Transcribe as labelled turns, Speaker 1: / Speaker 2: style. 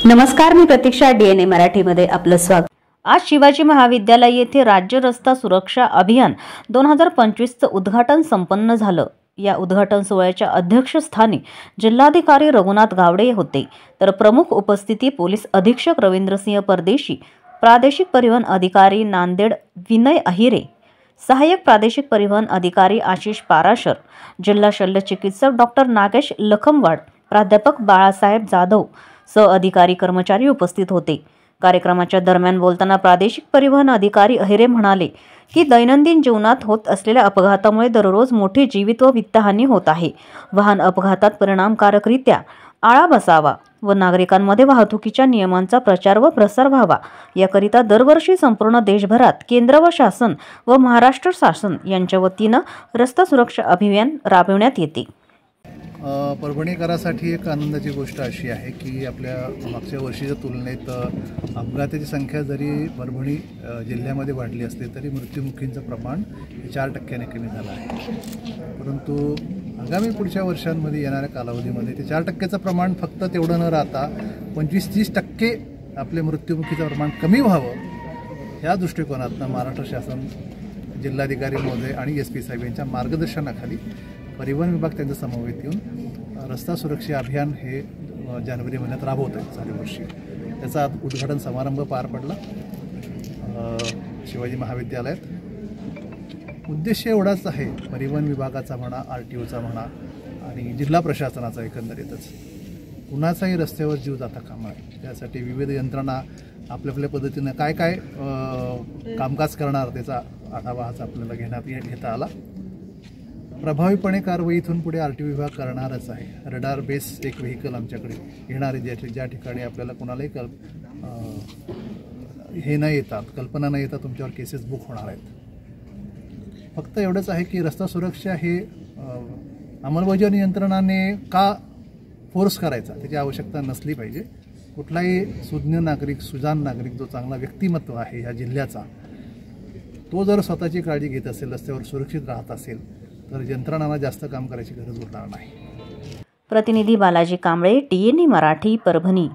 Speaker 1: नमस्कार, मी प्रतीक्षा. DNA मराठीमध्ये आपलं स्वागत. आज शिवाजी महाविद्यालय येथे राज्य रस्ता सुरक्षा अभियान 2025चं उद्घाटन संपन्न झालं. या उद्घाटन सोहळ्याच्या अध्यक्षस्थानी जिल्हाधिकारी रघुनाथ गावडे होते, तर प्रमुख उपस्थिती पोलीस अधीक्षक रवींद्रसिंह परदेशी, प्रादेशिक परिवहन अधिकारी नांदेड विनय अहिरे, सहाय्यक प्रादेशिक परिवहन अधिकारी आशिष पाराशर, जिल्हा शल्यचिकित्सक डॉक्टर नागेश लखमवाड, प्राध्यापक बाळासाहेब जाधव, सहअधिकारी कर्मचारी उपस्थित होते. कार्यक्रमाच्या दरम्यान बोलताना प्रादेशिक परिवहन अधिकारी अहिरे म्हणाले की दैनंदिन जीवनात होत असलेल्या अपघातामुळे दररोज मोठी जीवित व वित्तहानी होत आहे. वाहन अपघातात परिणामकारकरित्या आळा बसावा व नागरिकांमध्ये वाहतुकीच्या नियमांचा प्रचार व प्रसार व्हावा, याकरिता दरवर्षी संपूर्ण देशभरात केंद्र व शासन व महाराष्ट्र शासन यांच्या वतीनं रस्ता सुरक्षा अभियान राबविण्यात येते.
Speaker 2: परभणीकरांसाठी एक आनंदाची गोष्ट अशी आहे की आपल्या मागच्या वर्षीच्या तुलनेत अपघाताची संख्या जरी परभणी जिल्ह्यामध्ये वाढली असली तरी मृत्युमुखींचं प्रमाण 4% कमी झालं आहे. परंतु आगामी पुढच्या वर्षांमध्ये येणाऱ्या कालावधीमध्ये ते 4%चं प्रमाण फक्त तेवढं न राहता 25-30% आपले मृत्युमुखीचं प्रमाण कमी व्हावं, ह्या दृष्टिकोनातून महाराष्ट्र शासन, जिल्हाधिकारी महोदय आणि SP साहेब यांच्या मार्गदर्शनाखाली परिवहन विभाग त्यांच्या समवेत येऊन रस्ता सुरक्षा अभियान हे जानेवारी महिन्यात राबवत आहे चालू वर्षी. त्याचा उद्घाटन समारंभ पार पडला शिवाजी महाविद्यालयात. उद्देश एवढाच आहे, परिवहन विभागाचा म्हणा, RTOचा म्हणा आणि जिल्हा प्रशासनाचा एकंदरीतच कुणाचाही रस्त्यावर जीव जाता कामा नये. त्यासाठी विविध यंत्रणा आपल्या आपल्या पद्धतीनं काय काय कामकाज करणार त्याचा आढावा आज आपल्याला घेता आला. प्रभावीपणे कारवाई इथून पुढे RTO विभाग करणारच आहे. रडार बेस एक व्हेकल आमच्याकडे येणार आहे, ज्या ठिकाणी आपल्याला कोणालाही हे न येतात, कल्पना न येतात तुमच्यावर केसेस बुक होणार आहेत. फक्त एवढंच आहे की रस्ता सुरक्षा हे अंमलबजावणी यंत्रणाने का फोर्स करायचा त्याची आवश्यकता नसली पाहिजे. कुठलाही सुज्ञ नागरिक, सुजाण नागरिक, जो चांगला व्यक्तिमत्व आहे ह्या जिल्ह्याचा, तो जर स्वतःची काळजी घेत असेल, रस्त्यावर सुरक्षित राहत असेल, तर यंत्रणांना जास्त काम करायची गरज उरणार नाही.
Speaker 1: प्रतिनिधी बालाजी कांबळे, DNA मराठी, परभणी.